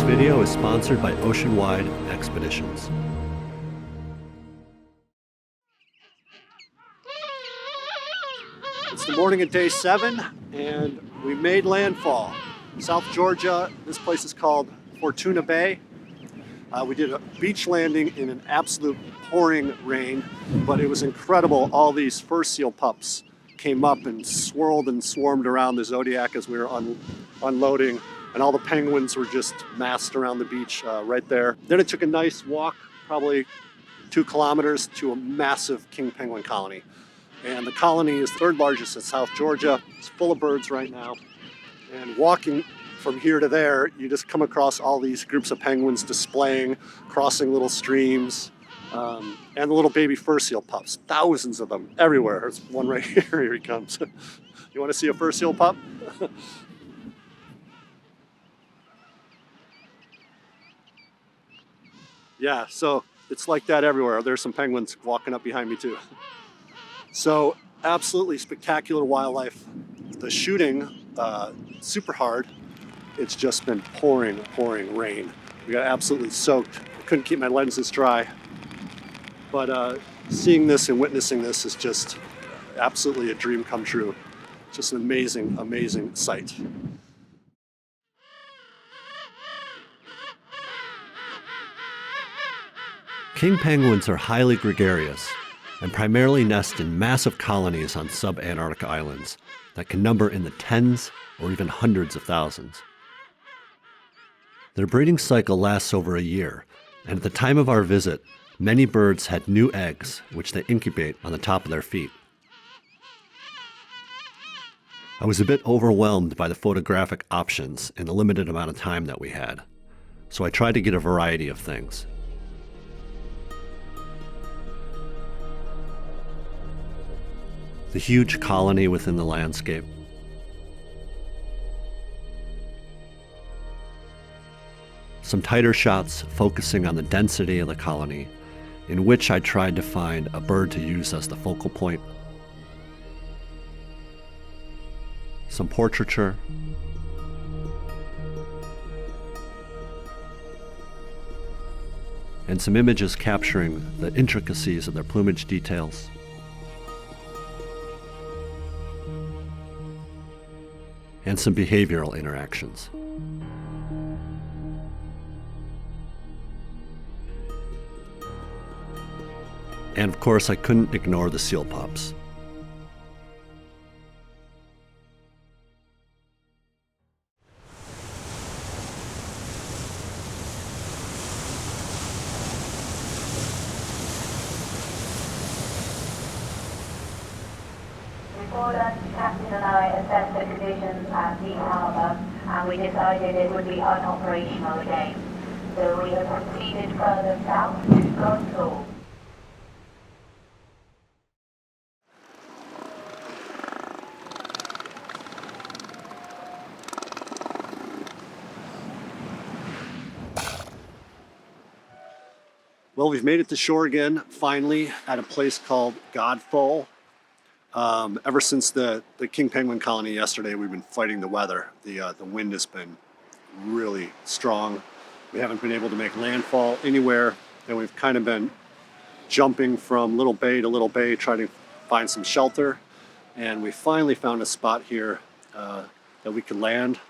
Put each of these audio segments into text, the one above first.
video is sponsored by Oceanwide Expeditions. It's the morning of day 7, and we made landfall. South Georgia, this place is called Fortuna Bay. We did a beach landing in an absolute pouring rain, but it was incredible. All these fur seal pups came up and swirled and swarmed around the Zodiac as we were unloading, and all the penguins were just massed around the beach right there. Then it took a nice walk, probably 2 kilometers, to a massive king penguin colony. And the colony is the 3rd largest in South Georgia. It's full of birds right now. And walking from here to there, you just come across all these groups of penguins displaying, crossing little streams, and the little baby fur seal pups. Thousands of them everywhere. There's one right here. Here he comes. You want to see a fur seal pup? Yeah, so it's like that everywhere. There's some penguins walking up behind me too. So absolutely spectacular wildlife. The shooting, super hard. It's just been pouring rain. We got absolutely soaked. I couldn't keep my lenses dry. But seeing this and witnessing this is just absolutely a dream come true. Just an amazing, amazing sight. King penguins are highly gregarious and primarily nest in massive colonies on sub-Antarctica islands that can number in the tens or even hundreds of thousands. Their breeding cycle lasts over a year, and at the time of our visit, many birds had new eggs, which they incubate on the top of their feet. I was a bit overwhelmed by the photographic options in the limited amount of time that we had, so I tried to get a variety of things. The huge colony within the landscape, some tighter shots focusing on the density of the colony, in which I tried to find a bird to use as the focal point, some portraiture, and some images capturing the intricacies of their plumage details. And some behavioral interactions. And of course, I couldn't ignore the seal pups. Before that, Captain and I assessed the conditions at Deep Harbour, and we decided it would be unoperational again. So we have proceeded further south to Cornell. Well, we've made it to shore again, finally, at a place called Godfall. Ever since the king penguin colony yesterday, we've been fighting the weather. The wind has been really strong. We haven't been able to make landfall anywhere, and we've kind of been jumping from little bay to little bay, trying to find some shelter. And we finally found a spot here that we could land.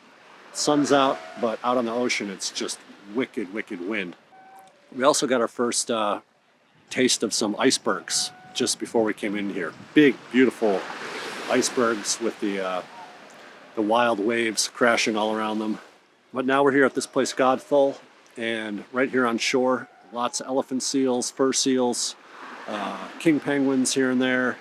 Sun's out, but out on the ocean, it's just wicked, wicked wind. We also got our first taste of some icebergs just before we came in here. Big, beautiful icebergs with the wild waves crashing all around them. But now we're here at this place, Godfall, and right here on shore, lots of elephant seals, fur seals, king penguins here and there,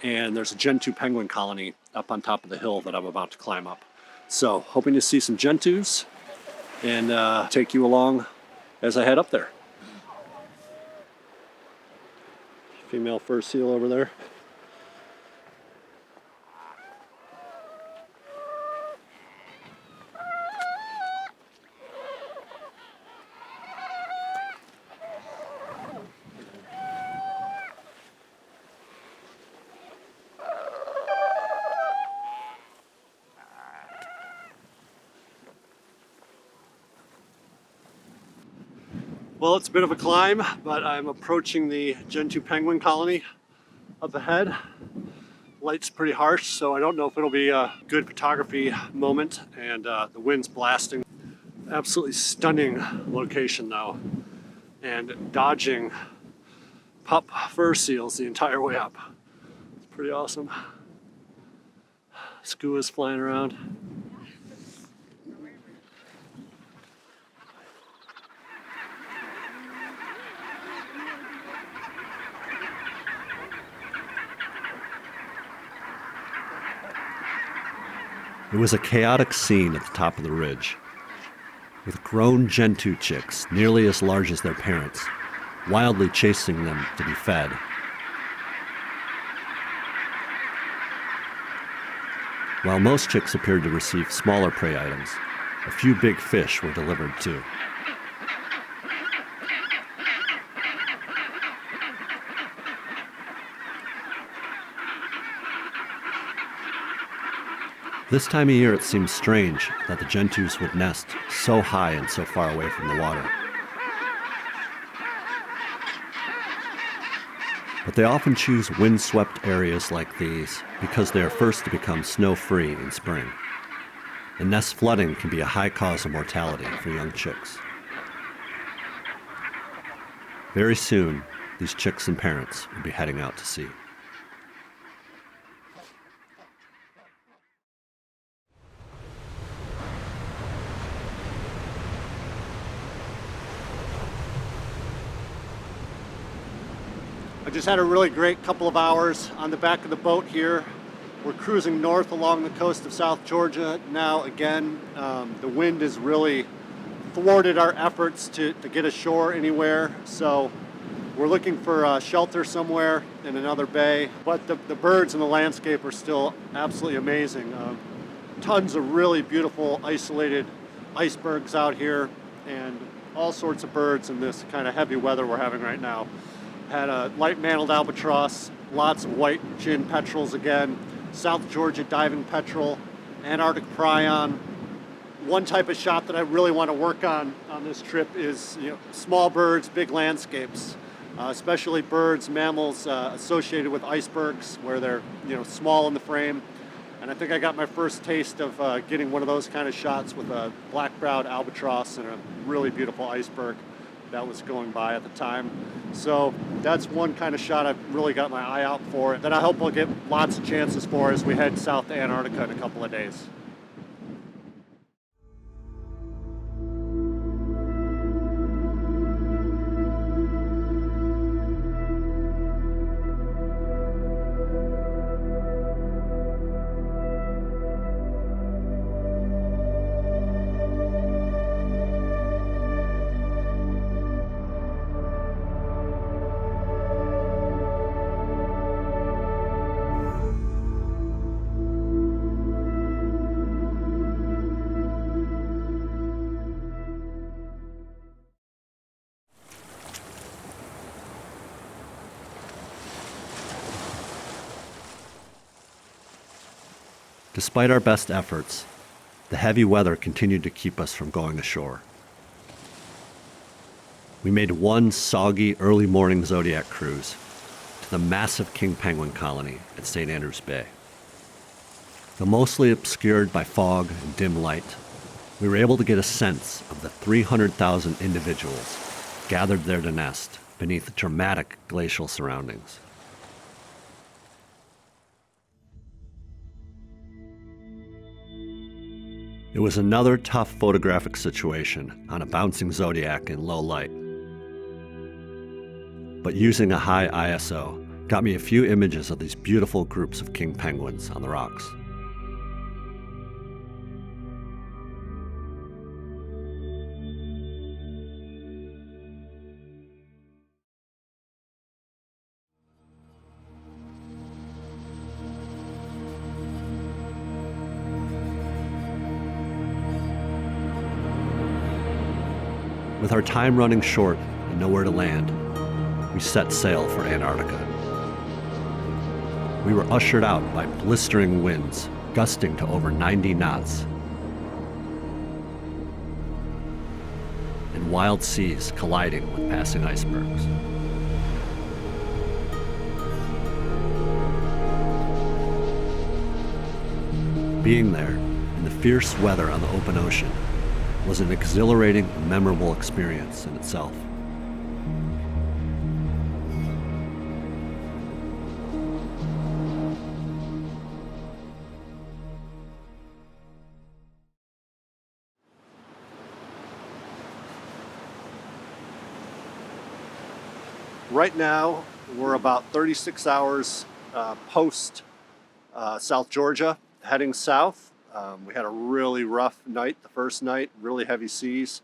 and there's a Gentoo penguin colony up on top of the hill that I'm about to climb up. So, hoping to see some Gentoos and take you along as I head up there. Female fur seal over there. Well, it's a bit of a climb, but I'm approaching the Gentoo Penguin colony up ahead. Light's pretty harsh, so I don't know if it'll be a good photography moment, and the wind's blasting. Absolutely stunning location though, and dodging pup fur seals the entire way up. It's pretty awesome. Skuas flying around. It was a chaotic scene at the top of the ridge, with grown Gentoo chicks nearly as large as their parents, wildly chasing them to be fed. While most chicks appeared to receive smaller prey items, a few big fish were delivered too. This time of year it seems strange that the Gentoos would nest so high and so far away from the water. But they often choose windswept areas like these because they are first to become snow-free in spring. And nest flooding can be a high cause of mortality for young chicks. Very soon, these chicks and parents will be heading out to sea. I just had a really great couple of hours on the back of the boat here. We're cruising north along the coast of South Georgia now again. The wind has really thwarted our efforts to get ashore anywhere, so we're looking for shelter somewhere in another bay. But the birds in the landscape are still absolutely amazing. Tons of really beautiful isolated icebergs out here, and all sorts of birds in this kind of heavy weather we're having right now. Had a light-mantled albatross, lots of white-chinned petrels again, South Georgia diving petrel, Antarctic prion. One type of shot that I really want to work on this trip is small birds, big landscapes, especially birds, mammals associated with icebergs where they're small in the frame. And I think I got my first taste of getting one of those kind of shots with a black-browed albatross and a really beautiful iceberg that was going by at the time. So that's one kind of shot I've really got my eye out for, that I hope I'll get lots of chances for as we head south to Antarctica in a couple of days. Despite our best efforts, the heavy weather continued to keep us from going ashore. We made one soggy early morning Zodiac cruise to the massive king penguin colony at St. Andrews Bay. Though mostly obscured by fog and dim light, we were able to get a sense of the 300,000 individuals gathered there to nest beneath dramatic glacial surroundings. It was another tough photographic situation on a bouncing Zodiac in low light. But using a high ISO got me a few images of these beautiful groups of king penguins on the rocks. With our time running short and nowhere to land, we set sail for Antarctica. We were ushered out by blistering winds, gusting to over 90 knots. and wild seas colliding with passing icebergs. Being there, in the fierce weather on the open ocean, was an exhilarating and memorable experience in itself. Right now, we're about 36 hours post South Georgia, heading south. We had a really rough night the first night, really heavy seas.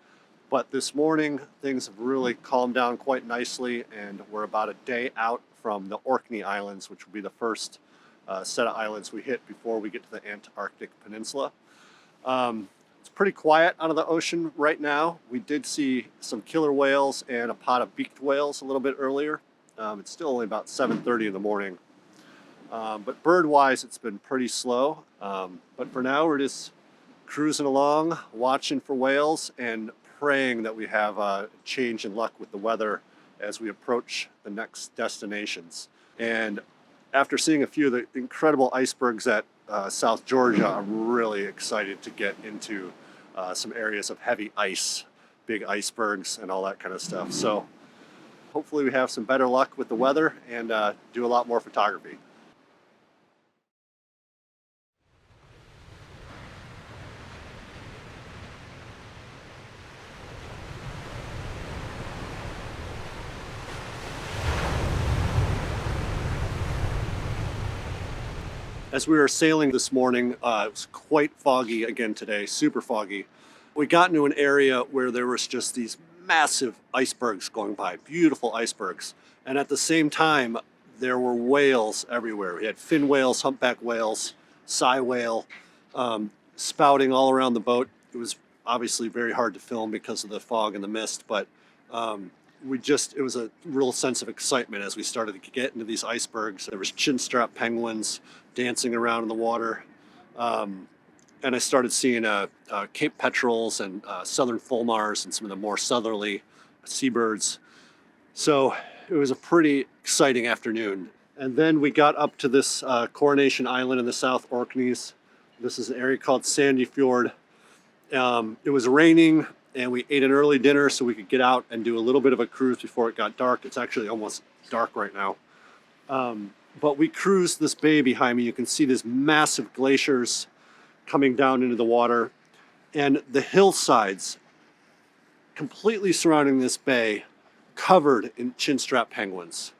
But this morning, things have really calmed down quite nicely, and we're about a day out from the Orkney Islands, which will be the first set of islands we hit before we get to the Antarctic Peninsula. It's pretty quiet out of the ocean right now. We did see some killer whales and a pod of beaked whales a little bit earlier. It's still only about 7:30 in the morning. But bird-wise, it's been pretty slow. But for now, we're just cruising along, watching for whales, and praying that we have a change in luck with the weather as we approach the next destinations. And after seeing a few of the incredible icebergs at South Georgia, I'm really excited to get into some areas of heavy ice, big icebergs and all that kind of stuff. So hopefully we have some better luck with the weather and do a lot more photography. As we were sailing this morning, it was quite foggy again today, super foggy. We got into an area where there was just these massive icebergs going by, beautiful icebergs. And at the same time, there were whales everywhere. We had fin whales, humpback whales, sei whale, spouting all around the boat. It was obviously very hard to film because of the fog and the mist, but it was a real sense of excitement as we started to get into these icebergs. There was chinstrap penguins dancing around in the water. And I started seeing Cape petrels and southern fulmars and some of the more southerly seabirds. So it was a pretty exciting afternoon. And then we got up to this Coronation Island in the South Orkneys. This is an area called Sandy Fjord. It was raining, and we ate an early dinner so we could get out and do a little bit of a cruise before it got dark. It's actually almost dark right now. But we cruised this bay behind me. You can see these massive glaciers coming down into the water, and the hillsides completely surrounding this bay covered in chinstrap penguins.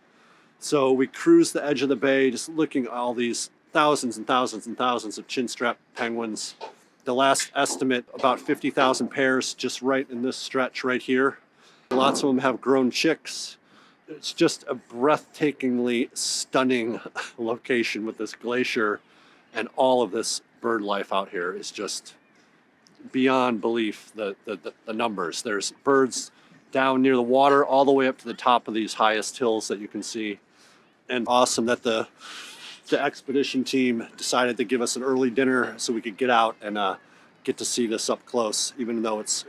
So we cruised the edge of the bay, just looking at all these thousands and thousands and thousands of chinstrap penguins. The last estimate, about 50,000 pairs just right in this stretch right here. Lots of them have grown chicks. It's just a breathtakingly stunning location with this glacier, and all of this bird life out here is just beyond belief, the numbers. There's birds down near the water all the way up to the top of these highest hills that you can see. And awesome that the expedition team decided to give us an early dinner so we could get out and get to see this up close, even though it's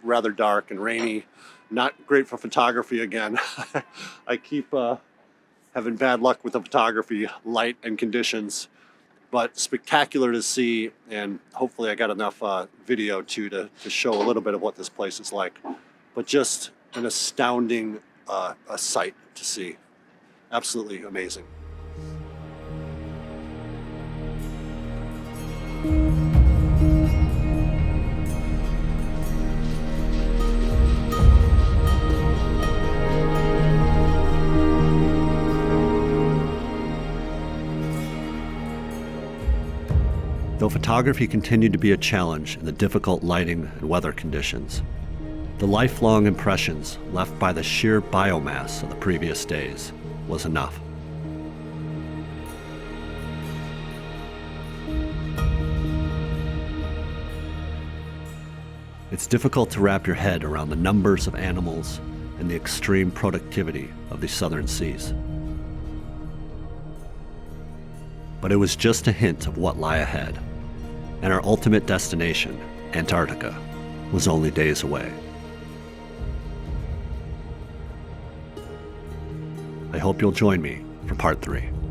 rather dark and rainy. Not great for photography again. I keep having bad luck with the photography, light and conditions, but spectacular to see, and hopefully I got enough video too to show a little bit of what this place is like. But just an astounding a sight to see. Absolutely amazing. Though photography continued to be a challenge in the difficult lighting and weather conditions, the lifelong impressions left by the sheer biomass of the previous days was enough. It's difficult to wrap your head around the numbers of animals and the extreme productivity of the southern seas. But it was just a hint of what lay ahead, and our ultimate destination, Antarctica, was only days away. hope you'll join me for part 3.